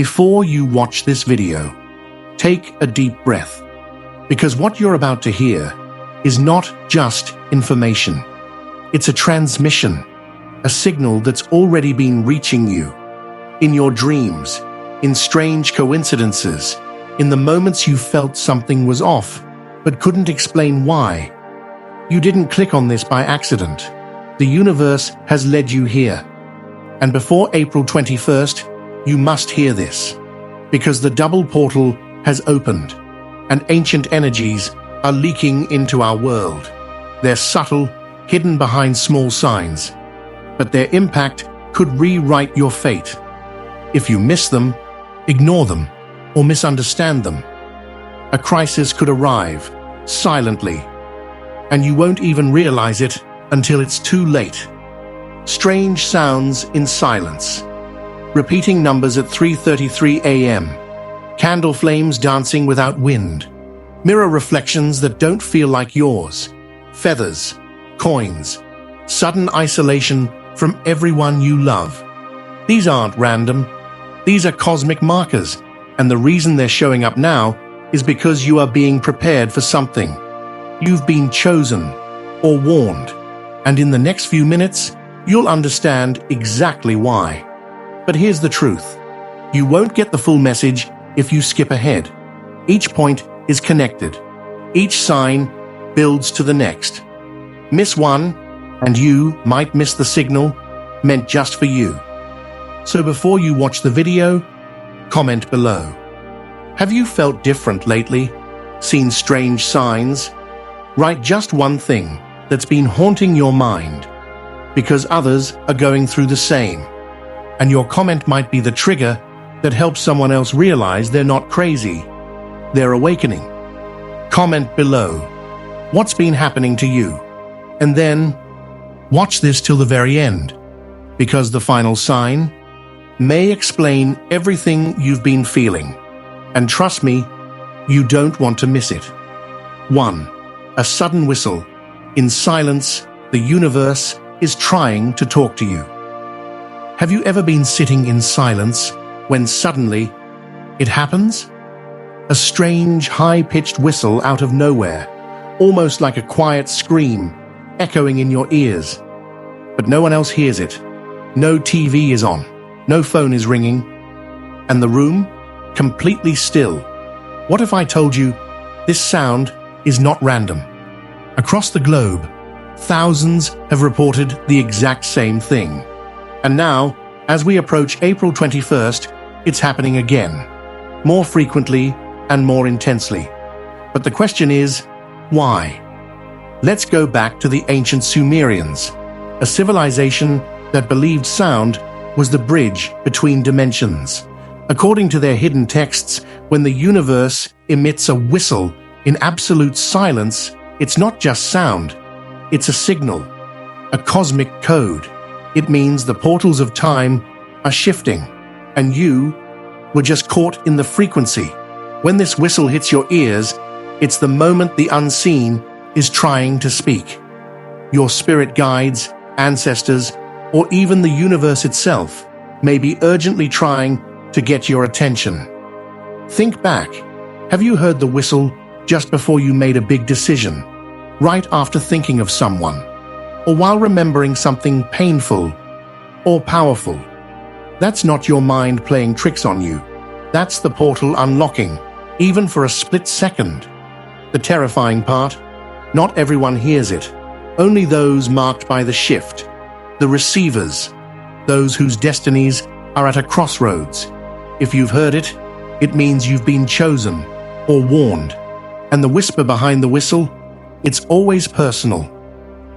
Before you watch this video, take a deep breath, because what you're about to hear is not just information. It's a transmission, a signal that's already been reaching you, in your dreams, in strange coincidences, in the moments you felt something was off, but couldn't explain why. You didn't click on this by accident. The universe has led you here. And before April 21st, you must hear this, because the double portal has opened, and ancient energies are leaking into our world. They're subtle, hidden behind small signs, but their impact could rewrite your fate. If you miss them, ignore them, or misunderstand them, a crisis could arrive, silently, and you won't even realize it until it's too late. Strange sounds in silence. Repeating numbers at 3:33 a.m. Candle flames dancing without wind. Mirror reflections that don't feel like yours. Feathers, coins, sudden isolation from everyone you love. These aren't random. These are cosmic markers, and the reason they're showing up now is because you are being prepared for something. You've been chosen or warned, and in the next few minutes, you'll understand exactly why. But here's the truth. You won't get the full message if you skip ahead. Each point is connected. Each sign builds to the next. Miss one, and you might miss the signal meant just for you. So before you watch the video, comment below. Have you felt different lately? Seen strange signs? Write just one thing that's been haunting your mind, because others are going through the same. And your comment might be the trigger that helps someone else realize they're not crazy. They're awakening. Comment below what's been happening to you. And then watch this till the very end, because the final sign may explain everything you've been feeling. And trust me, you don't want to miss it. 1. A sudden whistle. In silence, the universe is trying to talk to you. Have you ever been sitting in silence when suddenly it happens? A strange, high-pitched whistle out of nowhere, almost like a quiet scream echoing in your ears. But no one else hears it. No TV is on, no phone is ringing, and the room completely still. What if I told you this sound is not random? Across the globe, thousands have reported the exact same thing. And now, as we approach April 21st, it's happening again, more frequently and more intensely. But the question is, why? Let's go back to the ancient Sumerians, a civilization that believed sound was the bridge between dimensions. According to their hidden texts, when the universe emits a whistle in absolute silence, it's not just sound, it's a signal, a cosmic code. It means the portals of time are shifting, and you were just caught in the frequency. When this whistle hits your ears, it's the moment the unseen is trying to speak. Your spirit guides, ancestors, or even the universe itself may be urgently trying to get your attention. Think back. Have you heard the whistle just before you made a big decision, right after thinking of someone, or while remembering something painful or powerful? That's not your mind playing tricks on you. That's the portal unlocking, even for a split second. The terrifying part, not everyone hears it. Only those marked by the shift, the receivers, those whose destinies are at a crossroads. If you've heard it, it means you've been chosen or warned. And the whisper behind the whistle, it's always personal.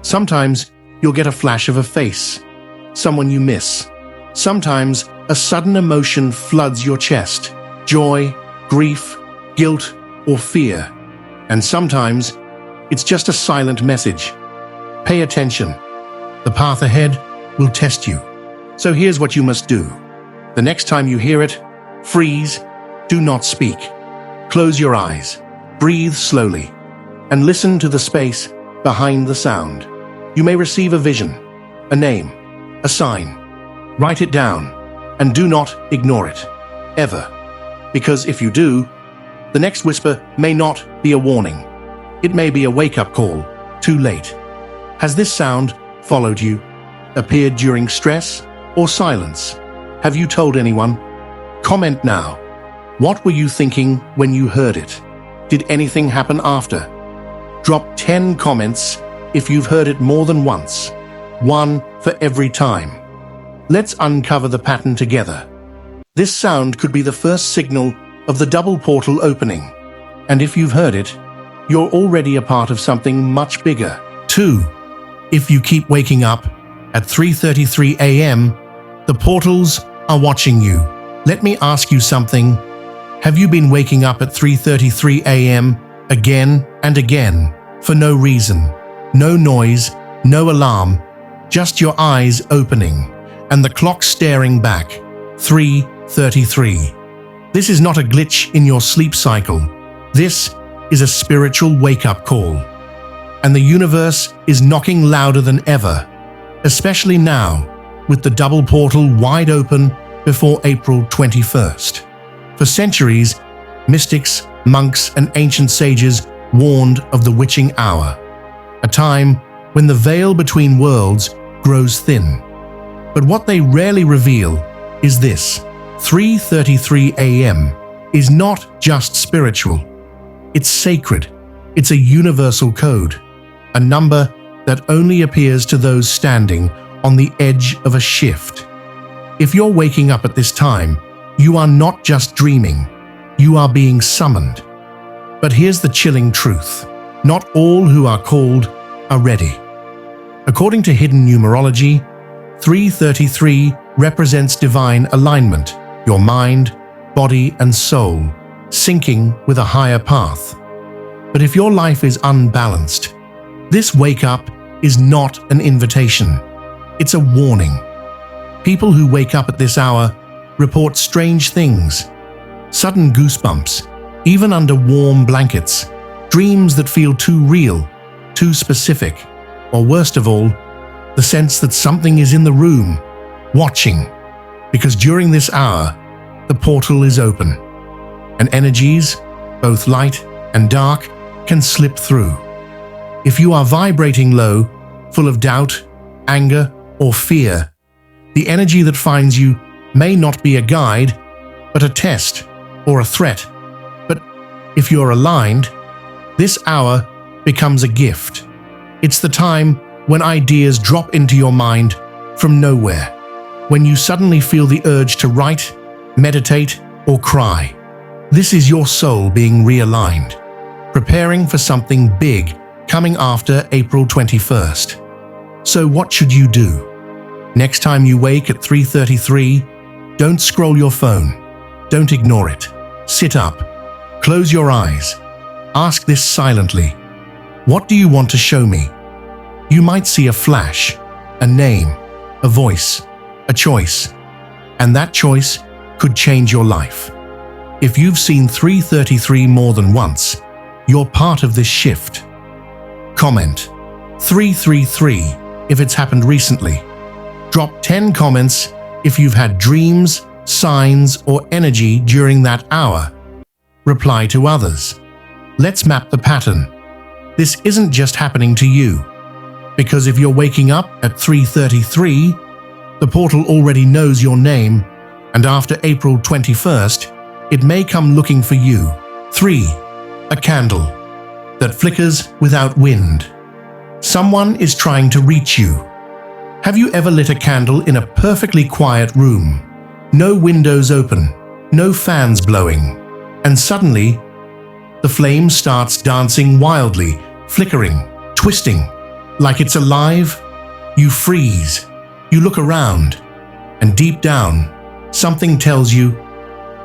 Sometimes you'll get a flash of a face, someone you miss. Sometimes a sudden emotion floods your chest, joy, grief, guilt, or fear. And sometimes it's just a silent message. Pay attention. The path ahead will test you. So here's what you must do. The next time you hear it, freeze, do not speak. Close your eyes, breathe slowly, and listen to the space behind the sound. You may receive a vision, a name, a sign. Write it down, and do not ignore it. ever. Because if you do, the next whisper may not be a warning. It may be a wake-up call, too late. Has this sound followed you? Appeared during stress or silence? Have you told anyone? Comment now. What were you thinking when you heard it? Did anything happen after? Drop 10 comments if you've heard it more than once. One for every time. Let's uncover the pattern together. This sound could be the first signal of the double portal opening. And if you've heard it, you're already a part of something much bigger. 2. If you keep waking up at 3:33 a.m., the portals are watching you. Let me ask you something. Have you been waking up at 3:33 a.m. again and again for no reason? No noise, no alarm, just your eyes opening and the clock staring back. 3:33. This is not a glitch in your sleep cycle. This is a spiritual wake-up call. And the universe is knocking louder than ever, especially now, with the double portal wide open before April 21st. For centuries, mystics, monks, and ancient sages warned of the witching hour, a time when the veil between worlds grows thin. But what they rarely reveal is this: 3:33 a.m. is not just spiritual. It's sacred. It's a universal code, a number that only appears to those standing on the edge of a shift. If you're waking up at this time, you are not just dreaming, you are being summoned. But here's the chilling truth: not all who are called are ready. According to hidden numerology, 3:33 represents divine alignment, your mind, body, and soul syncing with a higher path. But if your life is unbalanced, this wake-up is not an invitation. It's a warning. People who wake up at this hour report strange things: sudden goosebumps, even under warm blankets, dreams that feel too real, too specific, or worst of all, the sense that something is in the room, watching. Because during this hour, the portal is open, and energies, both light and dark, can slip through. If you are vibrating low, full of doubt, anger, or fear, the energy that finds you may not be a guide, but a test or a threat. But if you're aligned, this hour becomes a gift. It's the time when ideas drop into your mind from nowhere, when you suddenly feel the urge to write, meditate, or cry. This is your soul being realigned, preparing for something big coming after April 21st. So what should you do? Next time you wake at 3:33, don't scroll your phone. Don't ignore it. Sit up. Close your eyes. Ask this silently. What do you want to show me? You might see a flash, a name, a voice, a choice. And that choice could change your life. If you've seen 3:33 more than once, you're part of this shift. Comment 333 if it's happened recently. Drop 10 comments if you've had dreams, signs, or energy during that hour. Reply to others. Let's map the pattern. This isn't just happening to you. Because if you're waking up at 3:33, the portal already knows your name, and after April 21st, it may come looking for you. 3. A candle that flickers without wind. Someone is trying to reach you. Have you ever lit a candle in a perfectly quiet room? No windows open, no fans blowing, and suddenly, the flame starts dancing wildly, flickering, twisting, like it's alive? You freeze. You look around, and deep down, something tells you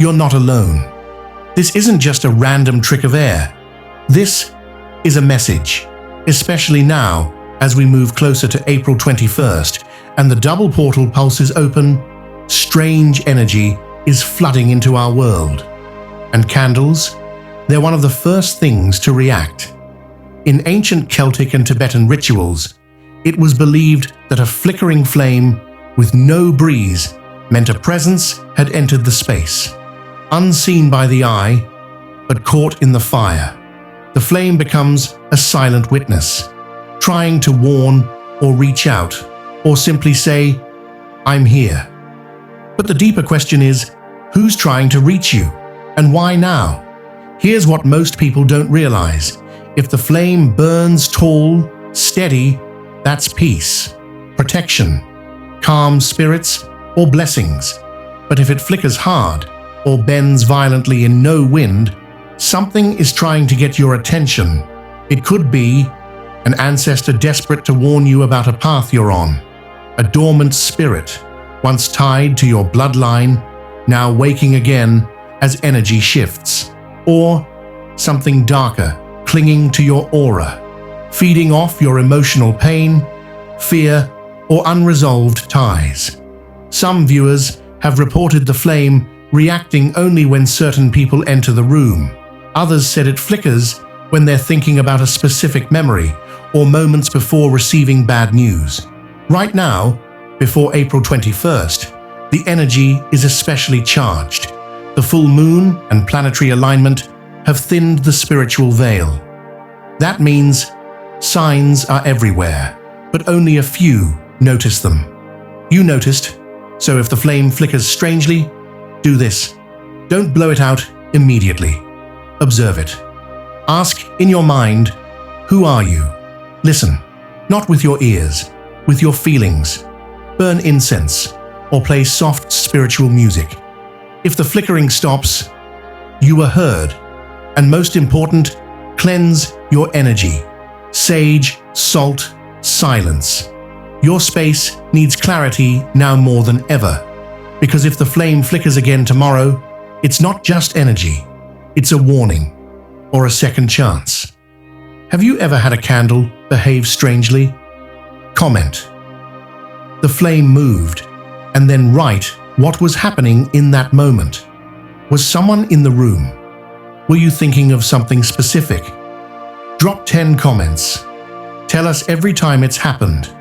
you're not alone. This isn't just a random trick of air. This is a message, especially now as we move closer to April 21st and the double portal pulses open. Strange energy is flooding into our world. And candles, they're one of the first things to react. In ancient Celtic and Tibetan rituals, it was believed that a flickering flame with no breeze meant a presence had entered the space. unseen by the eye, but caught in the fire. The flame becomes a silent witness, trying to warn or reach out, or simply say, "I'm here." But the deeper question is, who's trying to reach you, and why now? Here's what most people don't realize. If the flame burns tall, steady, that's peace, protection, calm spirits, or blessings. But if it flickers hard, or bends violently in no wind, something is trying to get your attention. It could be an ancestor desperate to warn you about a path you're on, a dormant spirit, once tied to your bloodline, now waking again as energy shifts, or something darker, clinging to your aura, feeding off your emotional pain, fear, or unresolved ties. Some viewers have reported the flame reacting only when certain people enter the room. Others said it flickers when they're thinking about a specific memory or moments before receiving bad news. Right now, before April 21st, the energy is especially charged. The full moon and planetary alignment have thinned the spiritual veil. That means signs are everywhere, but only a few notice them. You noticed, so if the flame flickers strangely, do this. Don't blow it out immediately. Observe it. Ask in your mind, who are you? Listen, not with your ears, with your feelings. Burn incense or play soft spiritual music. If the flickering stops, you were heard. And most important, cleanse your energy. Sage, salt, silence. Your space needs clarity now more than ever. Because if the flame flickers again tomorrow, it's not just energy, it's a warning or a second chance. Have you ever had a candle behave strangely? Comment. The flame moved, and then write what was happening in that moment. Was someone in the room? Were you thinking of something specific? Drop 10 comments. Tell us every time it's happened.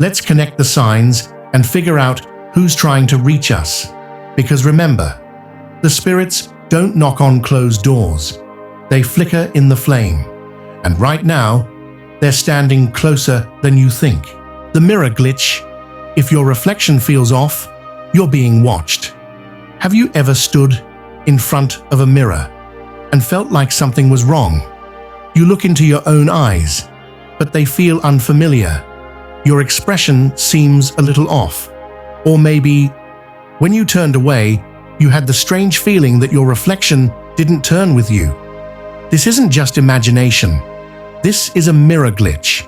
Let's connect the signs and figure out who's trying to reach us. Because remember, the spirits don't knock on closed doors. They flicker in the flame. And right now, they're standing closer than you think. The mirror glitch. If your reflection feels off, you're being watched. Have you ever stood in front of a mirror and felt like something was wrong? You look into your own eyes, but they feel unfamiliar. Your expression seems a little off. Or maybe, when you turned away, you had the strange feeling that your reflection didn't turn with you. This isn't just imagination. This is a mirror glitch.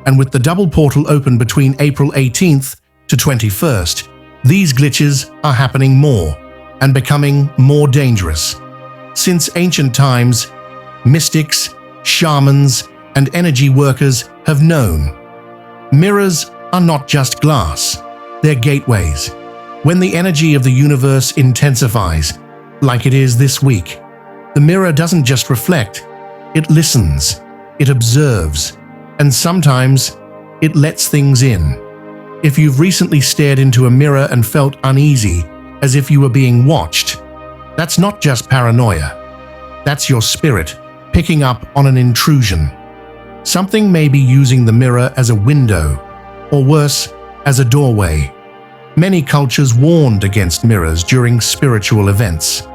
And with the double portal open between April 18th to 21st, these glitches are happening more and becoming more dangerous. Since ancient times, mystics, shamans, and energy workers have known. Mirrors are not just glass, they're gateways. When the energy of the universe intensifies, like it is this week, the mirror doesn't just reflect, it listens, it observes, and sometimes it lets things in. If you've recently stared into a mirror and felt uneasy, as if you were being watched, that's not just paranoia. That's your spirit picking up on an intrusion. Something may be using the mirror as a window, or worse, as a doorway. Many cultures warned against mirrors during spiritual events.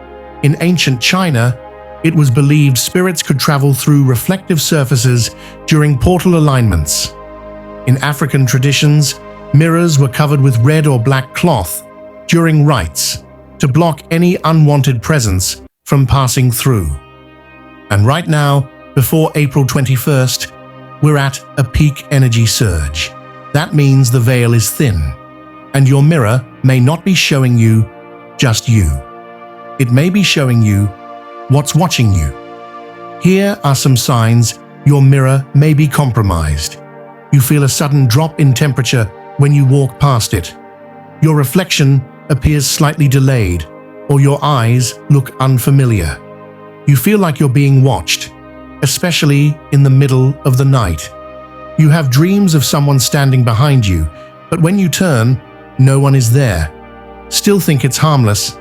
In ancient China, it was believed spirits could travel through reflective surfaces during portal alignments. In African traditions, mirrors were covered with red or black cloth during rites to block any unwanted presence from passing through. And right now, before April 21st, we're at a peak energy surge. That means the veil is thin, and your mirror may not be showing you just you. It may be showing you what's watching you. Here are some signs your mirror may be compromised. You feel a sudden drop in temperature when you walk past it. Your reflection appears slightly delayed, or your eyes look unfamiliar. You feel like you're being watched, especially in the middle of the night. You have dreams of someone standing behind you, but when you turn, no one is there. Still think it's harmless,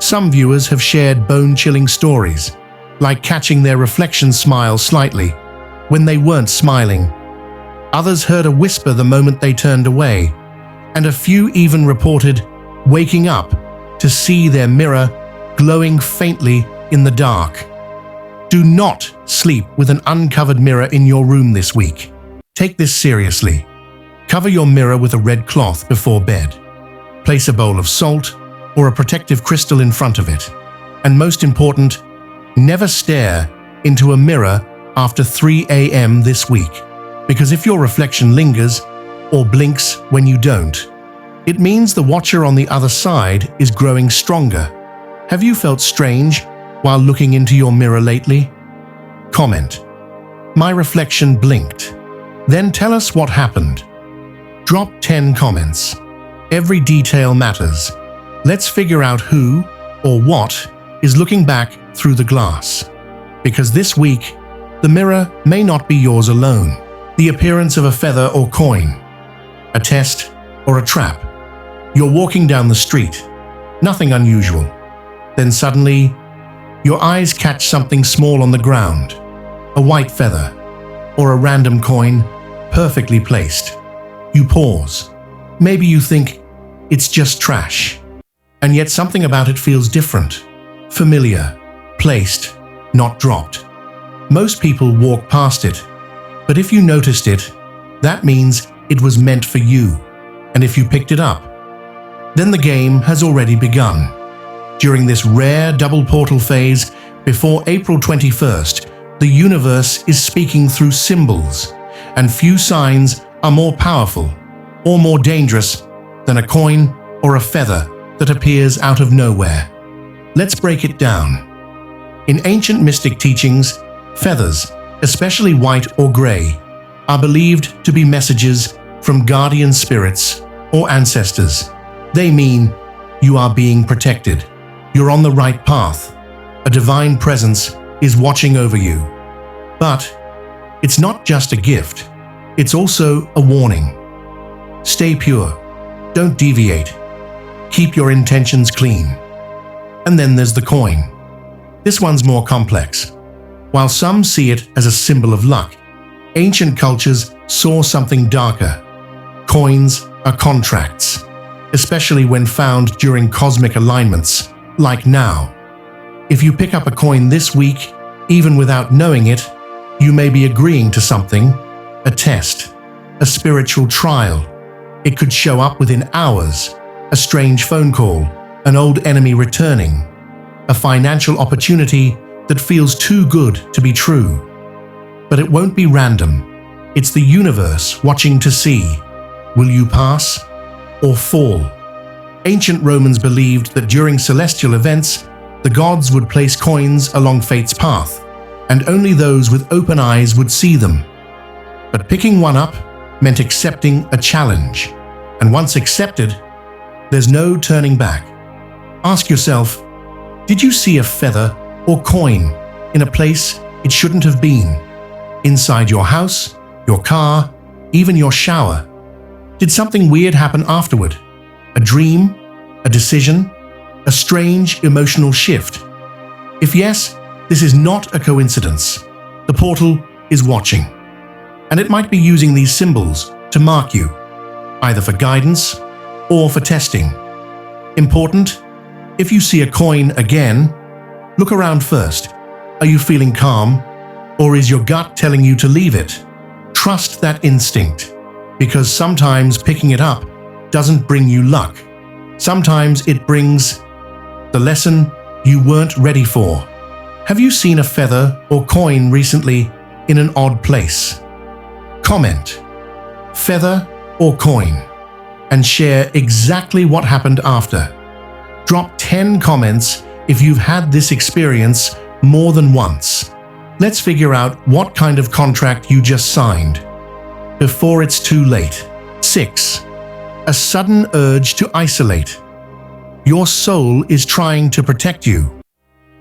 Some viewers have shared bone-chilling stories, like catching their reflection smile slightly when they weren't smiling. Others heard a whisper the moment they turned away, and a few even reported waking up to see their mirror glowing faintly in the dark. Do not sleep with an uncovered mirror in your room this week. Take this seriously. Cover your mirror with a red cloth before bed. Place a bowl of salt or a protective crystal in front of it. And most important, never stare into a mirror after 3 a.m. this week, because if your reflection lingers or blinks when you don't, it means the watcher on the other side is growing stronger. Have you felt strange while looking into your mirror lately? Comment. My reflection blinked. Then tell us what happened. Drop 10 comments. Every detail matters. Let's figure out who or what is looking back through the glass. Because this week, the mirror may not be yours alone. The appearance of a feather or coin, a test or a trap. You're walking down the street, nothing unusual. Then suddenly, your eyes catch something small on the ground, a white feather or a random coin perfectly placed. You pause. Maybe you think it's just trash. And yet something about it feels different, familiar, placed, not dropped. Most people walk past it, but if you noticed it, that means it was meant for you. And if you picked it up, then the game has already begun. During this rare double portal phase, before April 21st, the universe is speaking through symbols, and few signs are more powerful or more dangerous than a coin or a feather that appears out of nowhere. Let's break it down. In ancient mystic teachings, feathers, especially white or gray, are believed to be messages from guardian spirits or ancestors. They mean you are being protected. You're on the right path. A divine presence is watching over you. But it's not just a gift. It's also a warning. Stay pure. Don't deviate. Keep your intentions clean. And then there's the coin. This one's more complex. While some see it as a symbol of luck, ancient cultures saw something darker. Coins are contracts, especially when found during cosmic alignments, like now. If you pick up a coin this week, even without knowing it, you may be agreeing to something, a test, a spiritual trial. It could show up within hours, a strange phone call, an old enemy returning, a financial opportunity that feels too good to be true. But it won't be random. It's the universe watching to see, will you pass or fall? Ancient Romans believed that during celestial events, the gods would place coins along fate's path, and only those with open eyes would see them. But picking one up meant accepting a challenge, and once accepted, there's no turning back. Ask yourself, did you see a feather or coin in a place it shouldn't have been? Inside your house, your car, even your shower? Did something weird happen afterward? A dream? A decision? A strange emotional shift? If yes, this is not a coincidence. The portal is watching. And it might be using these symbols to mark you, either for guidance or for testing. Important, if you see a coin again, look around first. Are you feeling calm, or is your gut telling you to leave it? Trust that instinct, because sometimes picking it up doesn't bring you luck. Sometimes it brings the lesson you weren't ready for. Have you seen a feather or coin recently in an odd place? Comment, feather or coin, and share exactly what happened after. Drop 10 comments if you've had this experience more than once. Let's figure out what kind of contract you just signed before it's too late. 6. A sudden urge to isolate. Your soul is trying to protect you.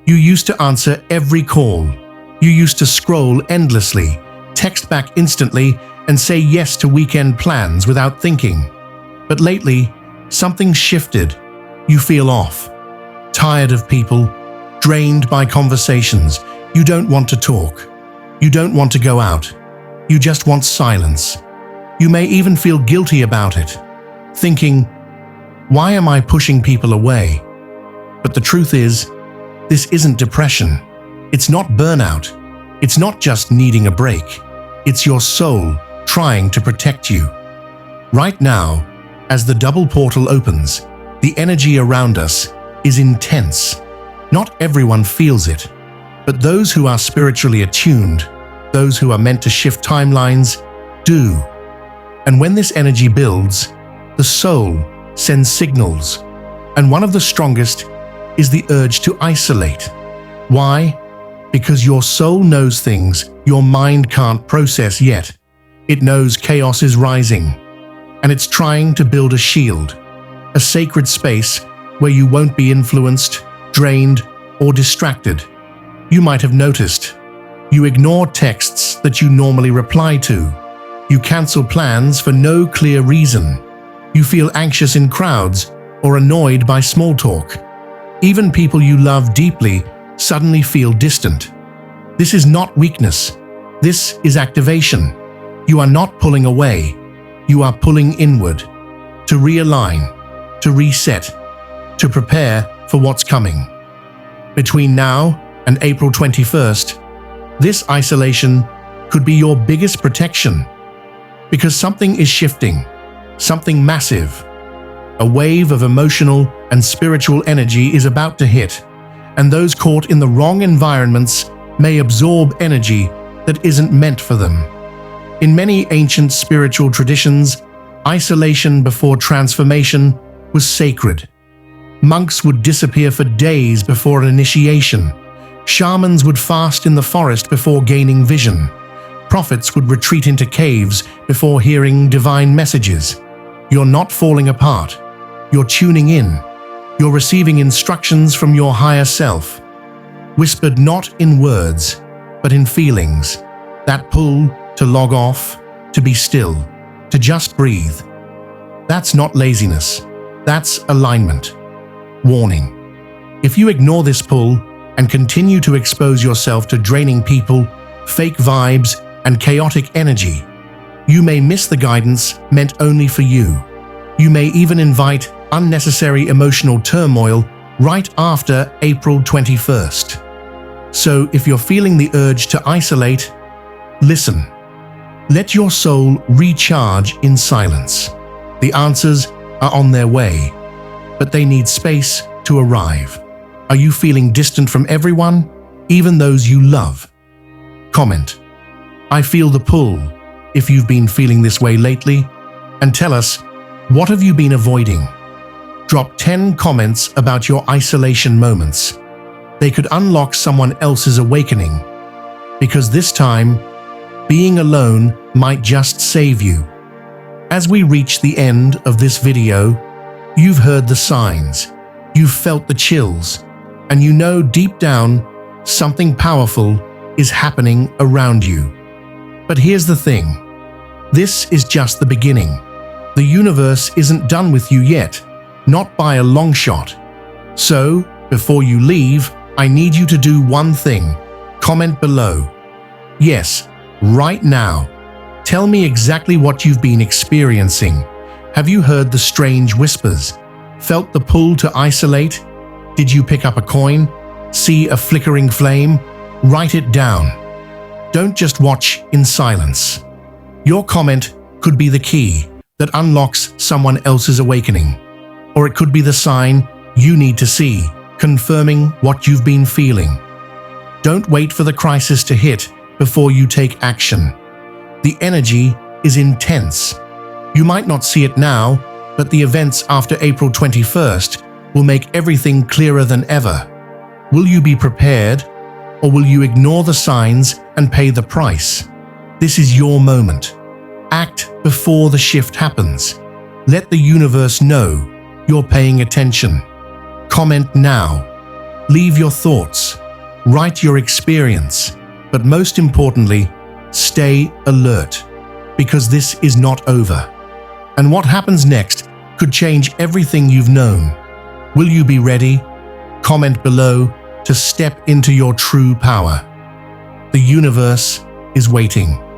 You used to answer every call. You used to scroll endlessly, text back instantly, and say yes to weekend plans without thinking. But lately, something shifted. You feel off. tired of people, drained by conversations. You don't want to talk. You don't want to go out. You just want silence. You may even feel guilty about it, thinking, why am I pushing people away? But the truth is, this isn't depression. It's not burnout. It's not just needing a break. It's your soul trying to protect you. Right now, as the double portal opens, the energy around us is intense. Not everyone feels it, but those who are spiritually attuned, those who are meant to shift timelines, do. And when this energy builds, the soul sends signals, and one of the strongest is the urge to isolate. Why? Because your soul knows things your mind can't process yet. It knows chaos is rising, and it's trying to build a shield, a sacred space where you won't be influenced, drained, or distracted. You might have noticed. You ignore texts that you normally reply to. You cancel plans for no clear reason. You feel anxious in crowds or annoyed by small talk. Even people you love deeply suddenly feel distant. This is not weakness. This is activation. You are not pulling away. You are pulling inward, to realign, to reset, to prepare for what's coming. Between now and April 21st, this isolation could be your biggest protection, because something is shifting, something massive. A wave of emotional and spiritual energy is about to hit, and those caught in the wrong environments may absorb energy that isn't meant for them. In many ancient spiritual traditions, isolation before transformation was sacred. Monks would disappear for days before an initiation. Shamans would fast in the forest before gaining vision. Prophets would retreat into caves before hearing divine messages. You're not falling apart. You're tuning in. You're receiving instructions from your higher self, whispered not in words, but in feelings. That pull to log off, to be still, to just breathe. That's not laziness. That's alignment. Warning. If you ignore this pull and continue to expose yourself to draining people, fake vibes, and chaotic energy, you may miss the guidance meant only for you. You may even invite unnecessary emotional turmoil right after April 21st. So if you're feeling the urge to isolate, listen. Let your soul recharge in silence. The answers are on their way, but they need space to arrive. Are you feeling distant from everyone, even those you love? Comment. I feel the pull, if you've been feeling this way lately, and tell us, what have you been avoiding? Drop 10 comments about your isolation moments. They could unlock someone else's awakening, because this time, being alone might just save you. As we reach the end of this video, you've heard the signs, you've felt the chills, and you know deep down something powerful is happening around you. But here's the thing. This is just the beginning. The universe isn't done with you yet, not by a long shot. So, before you leave, I need you to do one thing. Comment below. Yes, right now. Tell me exactly what you've been experiencing. Have you heard the strange whispers? Felt the pull to isolate? Did you pick up a coin? See a flickering flame? Write it down. Don't just watch in silence. Your comment could be the key that unlocks someone else's awakening. Or it could be the sign you need to see, confirming what you've been feeling. Don't wait for the crisis to hit before you take action. The energy is intense. You might not see it now, but the events after April 21st will make everything clearer than ever. Will you be prepared, or will you ignore the signs and pay the price? This is your moment. Act before the shift happens. Let the universe know you're paying attention. Comment now. Leave your thoughts. Write your experience. But most importantly, stay alert, because this is not over. And what happens next could change everything you've known. Will you be ready? comment below to step into your true power. The universe is waiting.